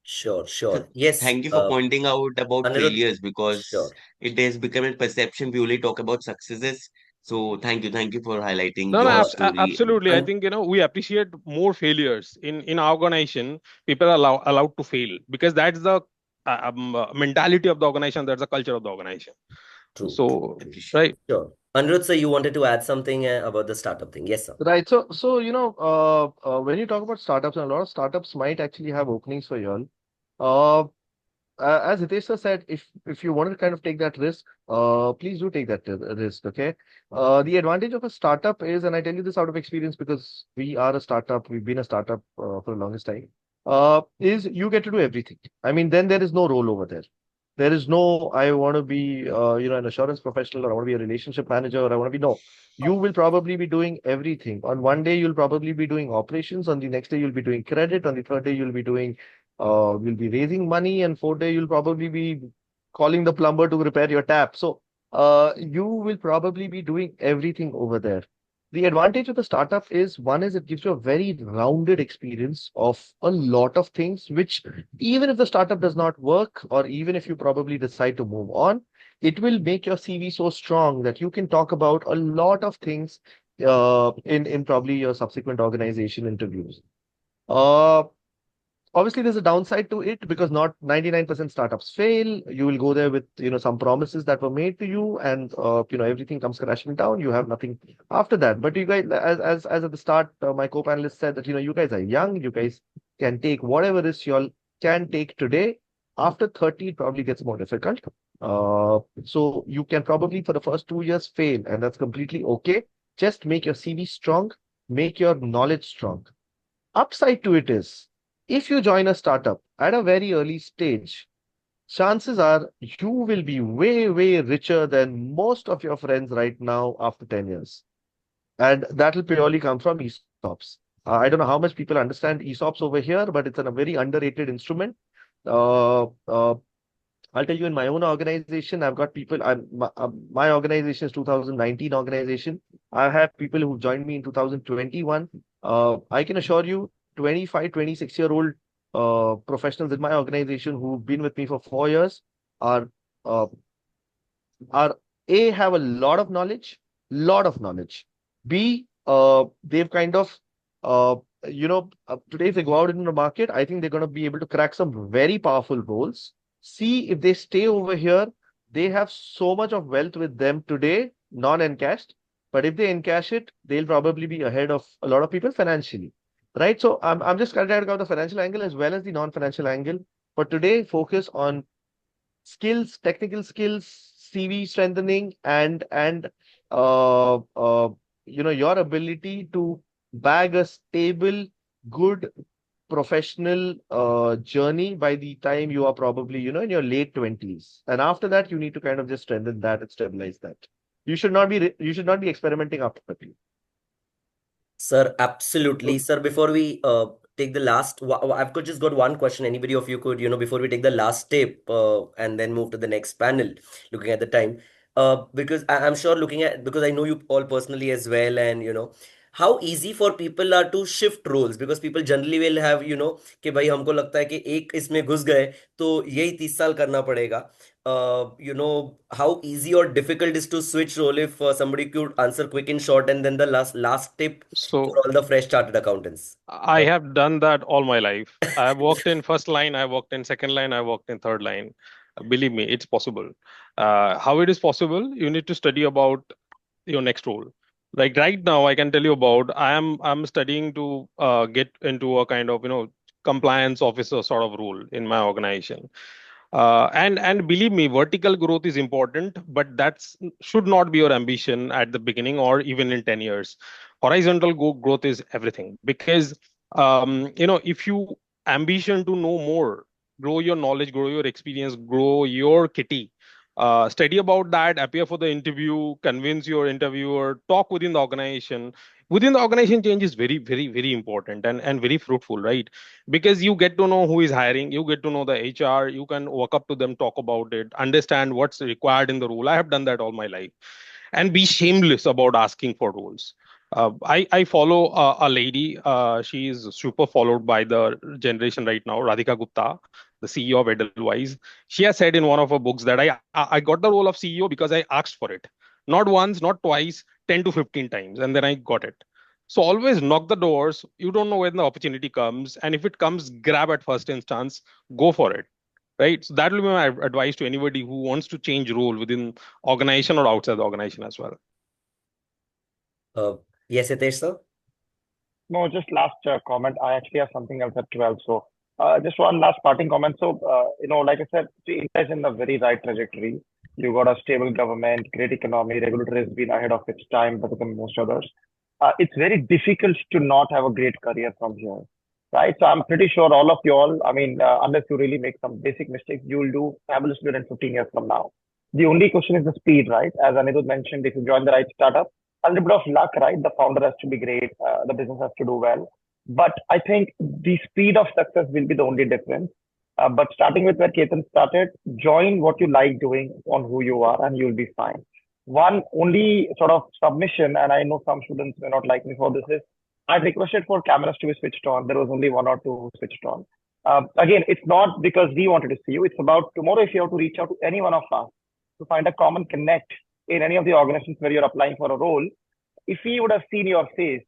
Sure, sure. Yes, Thank you for pointing out about Anirudh. failures because Sure. it has become a perception. We only talk about successes. So thank you for highlighting No, no, your Uh, story. absolutely. I and think we appreciate more failures in our organization. People are allowed to fail, because that's the mentality of the organization. That's the culture of the organization. true, true, So, true. Appreciate. right. Sure. Anirudh, sir, you wanted to add something about the startup thing. Yes, sir. right. So when you talk about startups, and a lot of startups might actually have openings for you all. as Hitesh sir said, if you want to kind of take that risk, please do take that risk. Okay. The advantage of a startup is, and I tell you this out of experience because we are a startup, we've been a startup for the longest time. Is you get to do everything. I mean, then there is no role over there. There is no, I want to be, an assurance professional, or I want to be a relationship manager, or I want to be, no. You will probably be doing everything. On one day, you'll probably be doing operations. On the next day, you'll be doing credit. On the third day, you'll be raising money. And fourth day, you'll probably be calling the plumber to repair your tap. So, you will probably be doing everything over there. The advantage of the startup is, one is it gives you a very rounded experience of a lot of things, which even if the startup does not work, or even if you probably decide to move on, it will make your CV so strong that you can talk about a lot of things in probably your subsequent organization interviews. Uh, Obviously, there's a downside to it because not 99% startups fail. You will go there with some promises that were made to you, and everything comes crashing down. You have nothing after that. But you guys, as at the start, my co-panelist said that you guys are young. You guys can take whatever risk you all can take today. After 30, it probably gets more difficult. So you can probably for the first 2 years fail, and that's completely okay. Just make your CV strong, make your knowledge strong. Upside to it is, if you join a startup at a very early stage, chances are you will be way, way richer than most of your friends right now after 10 years. And that will purely come from ESOPs. I don't know how much people understand ESOPs over here, but it's a very underrated instrument. Uh, uh, I'll tell you, in my own organization, I've got people. My organization is 2019 organization. I have people who joined me in 2021. I can assure you, 25, 26-year-old professionals in my organization who've been with me for 4 years are uh, are A, have a lot of knowledge. B, they've kind of, uh, today if they go out in the market, I think they're going to be able to crack some very powerful roles. C, if they stay over here, they have so much of wealth with them today, non-encashed. But if they encash it, they'll probably be ahead of a lot of people financially. Right? So I'm just trying to cover the financial angle as well as the non-financial angle. But today, focus on skills, technical skills, CV strengthening, and your ability to bag a stable, good professional journey by the time you are probably in your late 20s. And after that, you need to kind of just strengthen that and stabilize that. You should not be experimenting after 30. Sir, absolutely. Sir, before we take the last, I've just got one question. Anybody of you could, before we take the last tip and then move to the next panel, looking at the time. Because I'm sure because I know you all personally as well, and how easy for people are to shift roles, because people generally will have, कि भाई हमको लगता है कि एक इसमें घुस गए तो यही 30 साल करना पड़ेगा. How easy or difficult is to switch role, if somebody could answer quick and short, and then the last tip for So all the fresh chartered accountants. I have done that all my life. I have worked in first line, I worked in second line, I worked in third line. Believe me, it's possible. How it is possible? You need to study about your next role. Like right now, I can tell you about I'm studying to get into a kind of compliance officer sort of role in my organization. And believe me, vertical growth is important, but that's should not be your ambition at the beginning or even in 10 years. Horizontal growth is everything, because if you ambition to know more, grow your knowledge, grow your experience, grow your kitty, study about that, appear for the interview, convince your interviewer, talk within the organization, change is very, very, very important and very fruitful, right? Because you get to know who is hiring, you get to know the HR, you can walk up to them, talk about it, understand what's required in the role. I have done that all my life. And be shameless about asking for roles. I follow a lady. She is super followed by the generation right now, Radhika Gupta, the CEO of Edelweiss. She has said in one of her books that I got the role of CEO because I asked for it, not once, not twice, 10 to 15 times, and then I got it. So always knock the doors. You don't know when the opportunity comes, and if it comes, grab at first instance, go for it. Right. So that will be my advice to anybody who wants to change role within organization or outside the organization as well. Yes, Hitesh sir. No, just last comment. I actually have something else at 12. So Just one last parting comment. So, like I said, India is in a very right trajectory. You got a stable government, great economy, regulator has been ahead of its time better than most others. It's very difficult to not have a great career from here, right? So I'm pretty sure all of you all, I mean, unless you really make some basic mistakes, you will do fabulously in 15 years from now. The only question is the speed, right? As Anirudh mentioned, if you join the right startup, a little bit of luck, right? The founder has to be great, the business has to do well. But I think the speed of success will be the only difference. But starting with where Ketan started, join what you like doing on who you are, and you'll be fine. One only sort of submission, and I know some students may not like me for this, is I requested for cameras to be switched on. There was only one or two switched on. Again, it's not because we wanted to see you. It's about tomorrow if you have to reach out to any one of us to find a common connect in any of the organizations where you're applying for a role. If we would have seen your face,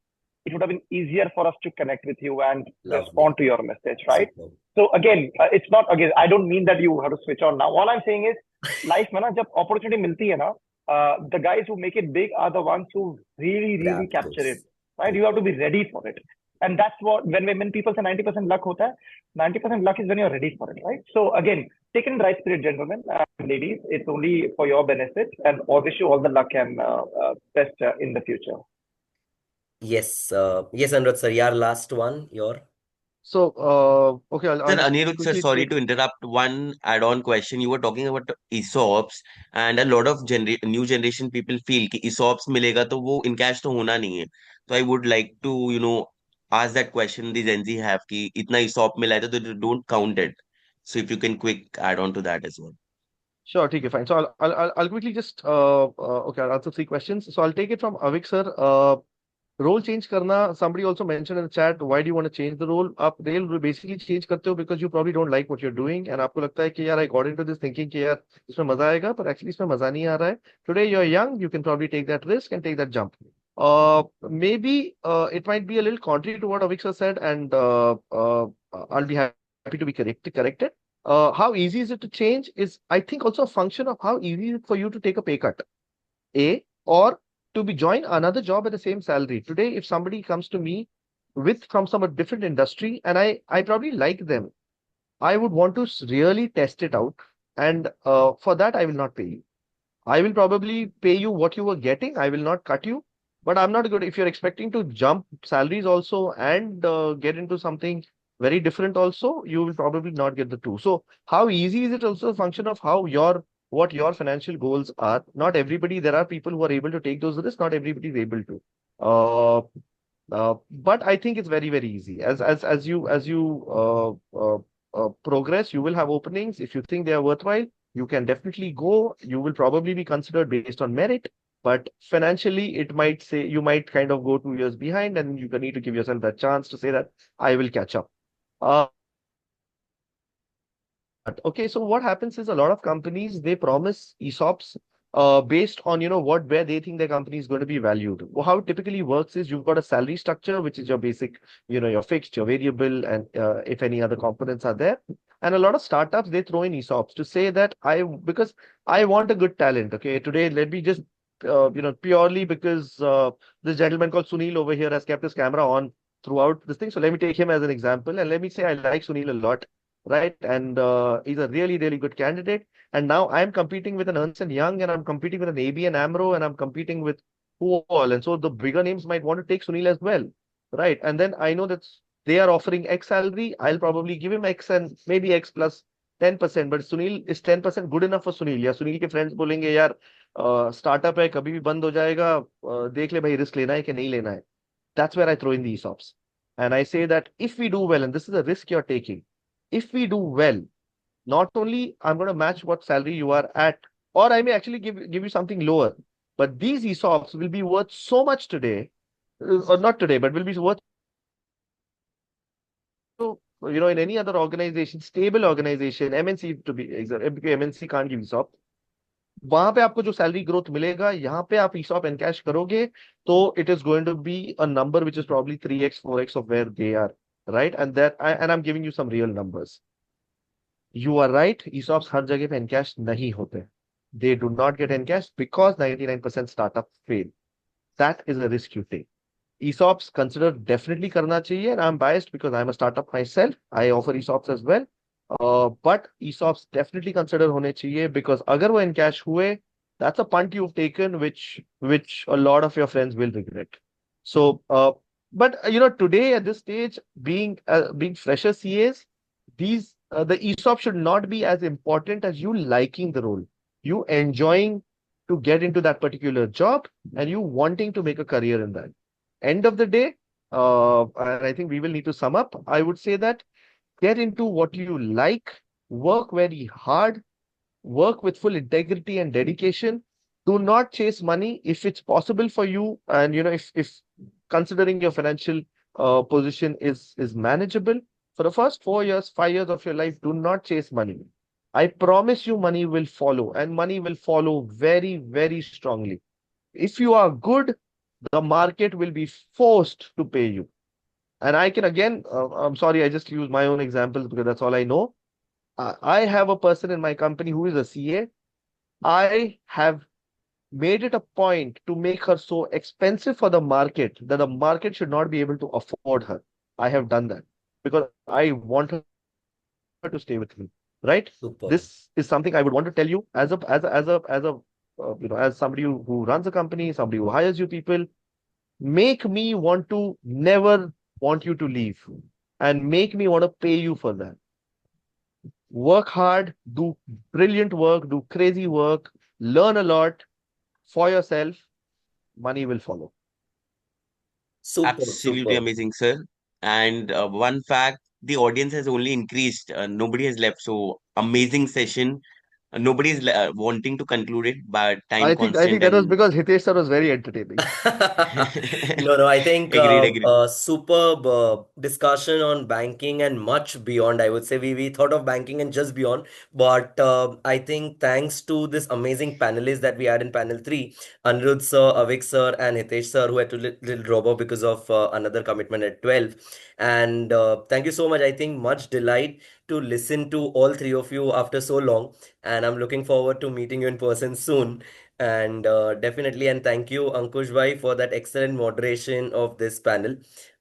it would have been easier for us to connect with you and Lovely. respond to your message, right? Superb. So again, it's not again. I don't mean that you have to switch on now. All I'm saying is, life में ना जब opportunity मिलती है ना, the guys who make it big are the ones who really Grab capture it, those. right? You have to be ready for it, and that's what when people say 90% luck होता है, 90% luck is when you're ready for it, right? So again, take it in the right spirit, gentlemen and ladies. It's only for your benefit, and I wish you all the luck and best in the future. Yes, yes, Anirudh sir, your last one, your. So, okay, I'll Sir, just Anirudh, sir, quickly sorry take. to interrupt. One add-on question. You were talking about ESOPs, and a lot of new generation people feel कि ESOPs मिलेगा तो वो in cash तो होना नहीं है. So I would like to, ask that question the Gen Z have कि इतना ESOP मिला है तो they don't count it. So if you can quick add on to that as well. Sure, okay, fine. So I'll quickly just okay, I'll answer three questions. So I'll take it from Avik sir. Role change karna, somebody also mentioned in the chat, why do you want to change the role? आप role basically change करते हो because you probably don't like what you're doing and आपको लगता है कि यार I got into this thinking कि यार इसमें मजा आएगा, but actually इसमें मजा नहीं आ रहा है. Today you're young, you can probably take that risk and take that jump. Maybe it might be a little contrary to what Avik sir said, and I'll be happy to be corrected. How easy is it to change is, I think, also a function of how easy is it for you to take a pay cut. Or to be join another job at the same salary. Today, if somebody comes to me from some different industry and I probably like them, I would want to really test it out. And for that, I will not pay you. I will probably pay you what you were getting. I will not cut you. But I'm not good. If you're expecting to jump salaries also and get into something very different also, you will probably not get the two. So how easy is it also a function of what your financial goals are? Not everybody, there are people who are able to take those risks. Not everybody is able to. But I think it's very easy. As you progress, you will have openings. If you think they are worthwhile, you can definitely go. You will probably be considered based on merit, but financially, it might say you might kind of go 2 years behind, and you need to give yourself that chance to say that I will catch up. Okay, so what happens is a lot of companies, they promise ESOPs based on where they think their company is going to be valued. Well, how it typically works is you've got a salary structure, which is your basic, your fixed, your variable, and if any other components are there. And a lot of startups, they throw in ESOPs to say that because I want a good talent. Okay, today let me just purely because this gentleman called Sunil over here has kept his camera on throughout this thing. So let me take him as an example, and let me say I like Sunil a lot, right? And he's a really good candidate. And now I'm competing with an Ernst and Young, and I'm competing with an AB and Amro, and I'm competing with who all. And so the bigger names might want to take Sunil as well, right? And then I know that they are offering X salary. I'll probably give him X and maybe X plus 10%. But Sunil is 10% good enough for Sunil. या सुनील के friends बोलेंगे यार startup है कभी भी बंद हो जाएगा देख ले भाई रिस्क लेना है कि नहीं लेना है. That's where I throw in the ESOPs. And I say that if we do well, and this is a risk you're taking, if we do well, not only I'm going to match what salary you are at, or I may actually give you something lower, but these ESOPs will be worth so much today, or not today, but will be worth, in any other organization, stable organization, MNC to be exact, because MNC can't give ESOP. वहां पे आपको जो salary growth मिलेगा यहाँ पे आप ESOP encash करोगे तो it is going to be a number which is probably 3x 4x of where they are, right? And I'm giving you some real numbers. You are right, ESOPs हर जगह पे encash नहीं होते. They do not get encashed because 99% startup fail. That is a risk you take. ESOPs consider definitely करना चाहिए, and I'm biased because I'm a startup myself. I offer ESOPs as well. But ESOPs definitely consider होने चाहिए because अगर वो in cash हुए, that's a punt you've taken, which a lot of your friends will regret. So, but today at this stage, being fresher CAs, the ESOP should not be as important as you liking the role, you enjoying to get into that particular job, and you wanting to make a career in that. End of the day, and I think we will need to sum up. I would say that get into what you like, work very hard, work with full integrity and dedication. Do not chase money if it's possible for you, and if considering your financial position is manageable for the first 4 years, 5 years of your life. Do not chase money. I promise you, money will follow, and money will follow very, very strongly. If you are good, the market will be forced to pay you. And I can again, I'm sorry, I just use my own examples because that's all I know. I have a person in my company who is a CA. I have made it a point to make her so expensive for the market that the market should not be able to afford her. I have done that because I want her to stay with me, right? This is something I Super. would want to tell you as somebody who runs a company, somebody who hires you people. Make me want to never want you to leave, and make me want to pay you for that. Work hard, do brilliant work, do crazy work, learn a lot for yourself. Money will follow. Super, Absolutely super. amazing, sir. And one fact, the audience has only increased. Nobody has left. So amazing session. Nobody is wanting to conclude it, but time I think constant that was and because Hitesh sir was very entertaining. No, I think agreed, agreed. superb discussion on banking and much beyond. I would say we thought of banking and just beyond, but I think thanks to this amazing panelists that we had in panel three, Anirudh sir, Avik sir, and Hitesh sir, who had to little drop off because of another commitment at 12. And thank you so much. I think much delight to listen to all three of you after so long, and I'm looking forward to meeting you in person soon. And definitely, and thank you, Ankush Bhai, for that excellent moderation of this panel.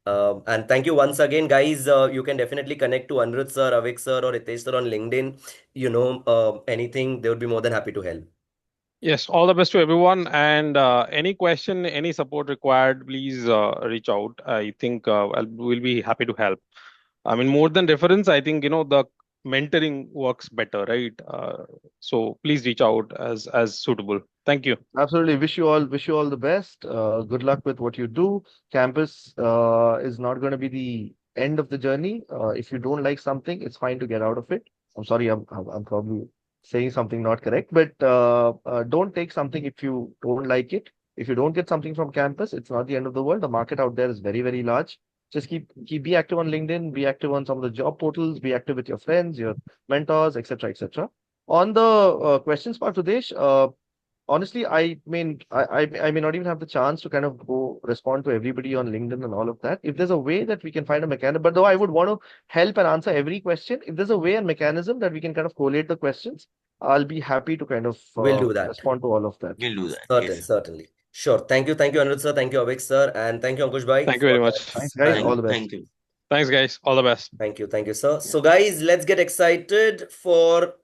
And thank you once again, guys. You can definitely connect to Anirudh sir, Avik sir, or Hitesh sir on LinkedIn. Anything, they would be more than happy to help. Yes, all the best to everyone. And any question, any support required, please reach out. I think we'll be happy to help. I mean, more than reference, I think the mentoring works better, right? So please reach out as suitable. Thank you. Absolutely. Wish you all the best. Good luck with what you do. Campus is not going to be the end of the journey. If you don't like something, it's fine to get out of it. I'm sorry, I'm probably saying something not correct, but don't take something if you don't like it. If you don't get something from campus, it's not the end of the world. The market out there is very, very large. Just be active on LinkedIn, be active on some of the job portals, be active with your friends, your mentors, etc., etc. On the questions part, Sudesh, honestly, I may not even have the chance to kind of go respond to everybody on LinkedIn and all of that. If there's a way that we can find a mechanism, but though I would want to help and answer every question, if there's a way and mechanism that we can kind of collate the questions, I'll be happy to kind of We'll do that. respond to all of that. We'll do that. Yes, Certain, sir. certainly. Sure. Thank you, Anirudh sir. Thank you, Avik sir. And thank you, Ankush Bhai, Thank you for very that much. Thanks, guys. All panel. the best. Thank you. Thanks, guys. All the best. Thank you, sir. So, guys, let's get excited for